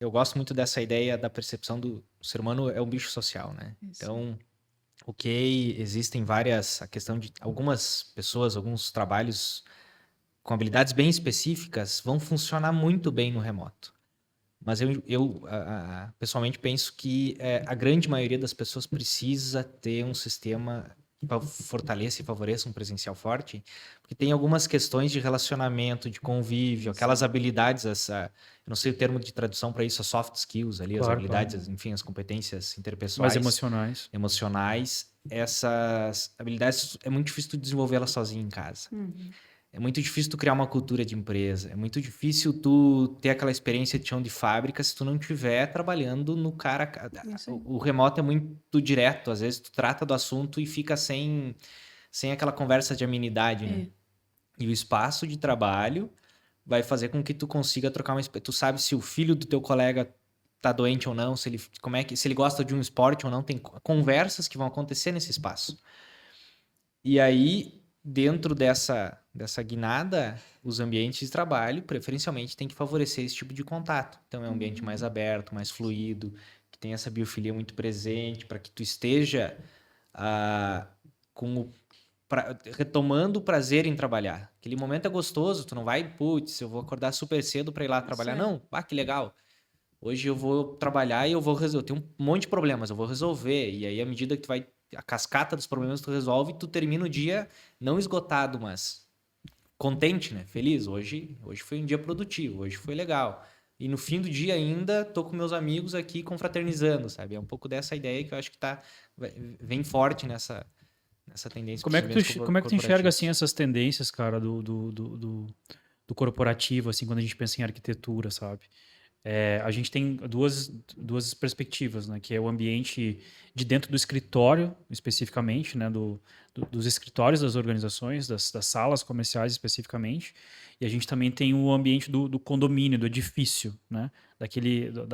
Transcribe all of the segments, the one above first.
eu gosto muito dessa ideia da percepção do ser humano é um bicho social, né? Isso. Então, ok, existem várias, a questão de algumas pessoas, alguns trabalhos com habilidades bem específicas vão funcionar muito bem no remoto. Mas pessoalmente penso que a grande maioria das pessoas precisa ter um sistema que fortaleça e favoreça um presencial forte, porque tem algumas questões de relacionamento, de convívio, aquelas Sim. habilidades, eu não sei o termo de tradução para isso, as soft skills ali, as Claro, claro. habilidades, enfim, as competências Mais interpessoais, emocionais. emocionais, essas habilidades é muito difícil tu desenvolvê-las sozinho em casa. Uhum. É muito difícil tu criar uma cultura de empresa. É muito difícil tu ter aquela experiência de chão de fábrica se tu não estiver trabalhando no cara. Isso aí. O remoto é muito direto. Às vezes tu trata do assunto e fica sem aquela conversa de amenidade, né? É. E o espaço de trabalho vai fazer com que tu consiga trocar uma. Tu sabe se o filho do teu colega tá doente ou não, se ele gosta de um esporte ou não, tem conversas que vão acontecer nesse espaço. E aí, dentro dessa guinada, os ambientes de trabalho, preferencialmente, tem que favorecer esse tipo de contato. Então, é um ambiente mais Uhum. aberto, mais fluido, que tem essa biofilia muito presente, para que tu esteja ah, com retomando o prazer em trabalhar. Aquele momento é gostoso, tu não vai, putz, eu vou acordar super cedo para ir lá Isso trabalhar. é. Não, que legal. Hoje eu vou trabalhar e eu vou resolver. Eu tenho um monte de problemas, eu vou resolver. E aí, à medida que tu vai. A cascata dos problemas tu resolve, tu termina o dia não esgotado, mas contente, né? Feliz. Hoje foi um dia produtivo, hoje foi legal. E no fim do dia ainda tô com meus amigos aqui confraternizando, sabe? É um pouco dessa ideia que eu acho que vem forte nessa tendência para os ambientes Como é que tu enxerga, assim, corporativos. essas tendências, cara, do corporativo, assim, quando a gente pensa em arquitetura, sabe? A gente tem duas perspectivas, né? Que é o ambiente de dentro do escritório, especificamente, né? Dos escritórios das organizações, das salas comerciais especificamente. E a gente também tem o ambiente do condomínio, do edifício, né?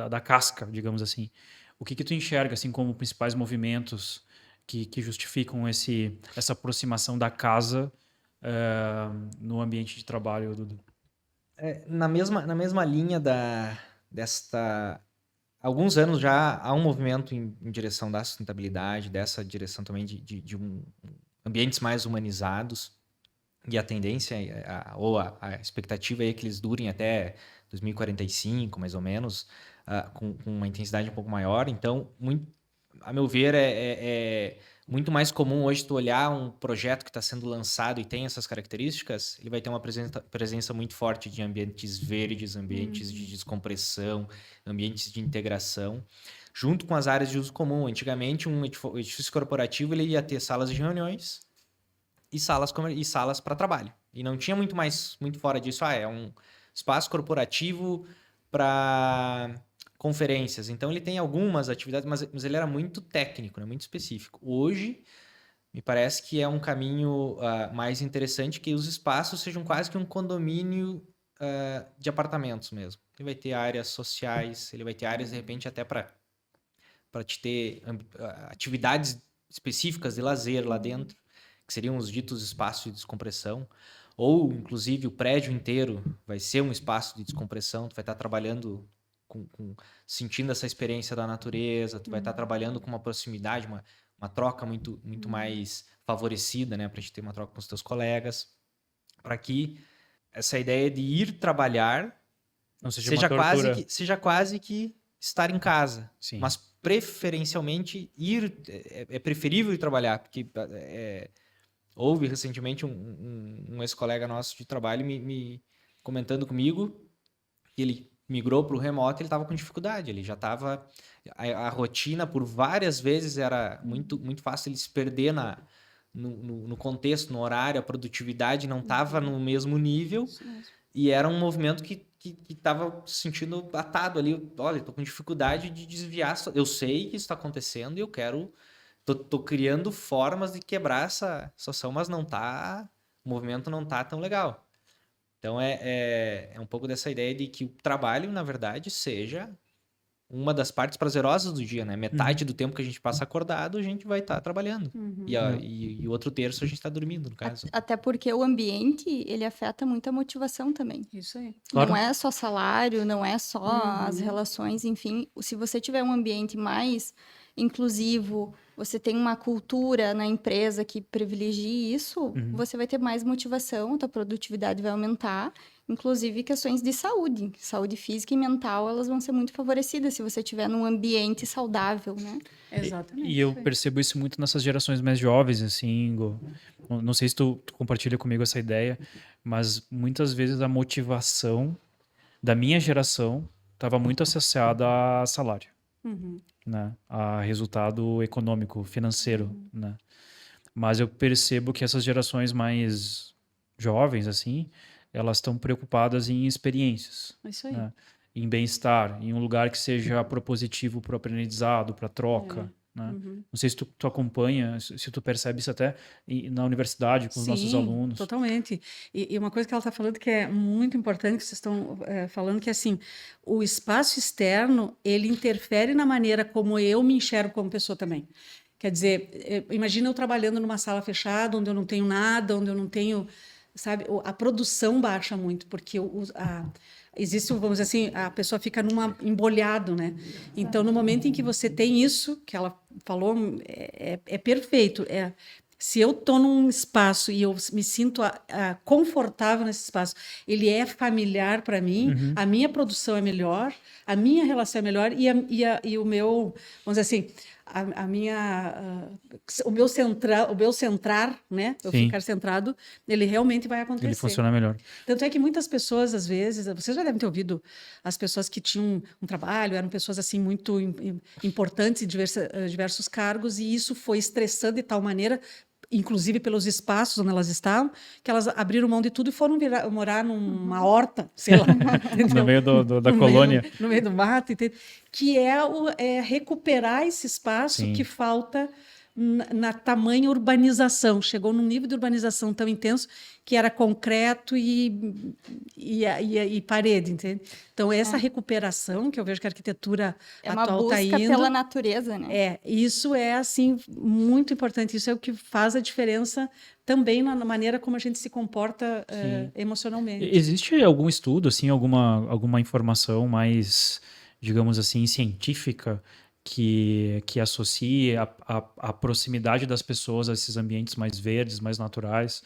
Da casca, digamos assim. O que tu enxerga, assim, como principais movimentos que justificam essa aproximação da casa no ambiente de trabalho, Dudu? Na mesma linha desta. Há alguns anos já há um movimento em direção da sustentabilidade, dessa direção também de ambientes mais humanizados. E a tendência, ou a expectativa é que eles durem até 2045, mais ou menos, com uma intensidade um pouco maior. Então, a meu ver, é muito mais comum hoje tu olhar um projeto que está sendo lançado e tem essas características, ele vai ter uma presença muito forte de ambientes verdes, ambientes de Uhum. descompressão, ambientes de integração, junto com as áreas de uso comum. Antigamente, um edifício corporativo ele ia ter salas de reuniões, e salas para trabalho. E não tinha muito fora disso. É um espaço corporativo para conferências. Então ele tem algumas atividades, mas ele era muito técnico, né? Muito específico. Hoje, me parece que é um caminho mais interessante que os espaços sejam quase que um condomínio de apartamentos mesmo. Ele vai ter áreas sociais, ele vai ter áreas, de repente, até para te ter atividades específicas de lazer lá Uhum. dentro, que seriam os ditos espaços de descompressão, ou inclusive o prédio inteiro vai ser um espaço de descompressão, tu vai estar trabalhando sentindo essa experiência da natureza, tu vai estar Uhum. trabalhando com uma proximidade, uma troca muito Uhum. mais favorecida, né, para a gente ter uma troca com os teus colegas, para que essa ideia de ir trabalhar Não seja uma seja tortura. quase que estar em casa, Sim. mas preferencialmente é preferível ir trabalhar, porque houve recentemente um ex-colega nosso de trabalho me comentando comigo que ele migrou para o remoto, ele estava com dificuldade, ele já estava a rotina por várias vezes era muito Uhum. muito fácil ele se perder no contexto, no horário, a produtividade não estava Uhum. no mesmo nível Isso mesmo. e era um movimento que tava se sentindo atado ali. Olha, tô com dificuldade de desviar. Eu sei que isso está acontecendo e eu quero. Tô criando formas de quebrar essa situação, mas não tá. O movimento não tá tão legal. Então é um pouco dessa ideia de que o trabalho, na verdade, seja uma das partes prazerosas do dia, né? Metade do tempo que a gente passa acordado, a gente vai estar trabalhando. E o outro terço a gente está dormindo, no caso. Até porque o ambiente, ele afeta muito a motivação também. Isso aí. Claro. Não é só salário, não é só as relações, enfim. Se você tiver um ambiente mais inclusivo, você tem uma cultura na empresa que privilegie isso, você vai ter mais motivação, a tua produtividade vai aumentar. Inclusive, questões de saúde. Saúde física e mental, elas vão ser muito favorecidas se você estiver num ambiente saudável, né? Exatamente. E eu isso aí. percebo isso muito nessas gerações mais jovens, assim, não sei se tu compartilha comigo essa ideia, mas muitas vezes a motivação da minha geração estava muito associada a salário, né? A resultado econômico, financeiro, né? Mas eu percebo que essas gerações mais jovens, assim, elas estão preocupadas em experiências, Isso aí. né? Em bem-estar, em um lugar que seja propositivo para o aprendizado, para troca, né? Não sei se tu acompanha, se tu percebe isso até na universidade com os nossos alunos. Totalmente. E uma coisa que ela está falando que é muito importante, que vocês estão falando, que é assim, o espaço externo, ele interfere na maneira como eu me enxergo como pessoa também. Quer dizer, imagina eu trabalhando numa sala fechada, onde eu não tenho nada, onde eu não tenho, sabe, a produção baixa muito, porque existe, vamos dizer assim, a pessoa fica embolhado, né? Então, no momento em que você tem isso, que ela falou, é perfeito. Se eu estou num espaço e eu me sinto confortável nesse espaço, ele é familiar para mim, a minha produção é melhor, a minha relação é melhor e o meu, vamos dizer assim, o meu centrar, né? Eu Sim. ficar centrado, ele realmente vai acontecer. Ele funciona melhor. Tanto é que muitas pessoas, às vezes, vocês já devem ter ouvido as pessoas que tinham um trabalho, eram pessoas assim muito importantes em diversos cargos, e isso foi estressando de tal maneira, inclusive pelos espaços onde elas estavam, que elas abriram mão de tudo e foram morar numa horta, sei lá. No meio da colônia. No meio do mato, entende? Que é recuperar esse espaço Sim. que falta na tamanha urbanização. Chegou num nível de urbanização tão intenso que era concreto e parede, entende? Então, essa recuperação, que eu vejo que a arquitetura É uma atual está busca indo... pela natureza, né? Isso é, assim, muito importante. Isso é o que faz a diferença também na maneira como a gente se comporta emocionalmente. Existe algum estudo, assim, alguma informação mais, digamos assim, científica que associe a proximidade das pessoas a esses ambientes mais verdes, mais naturais,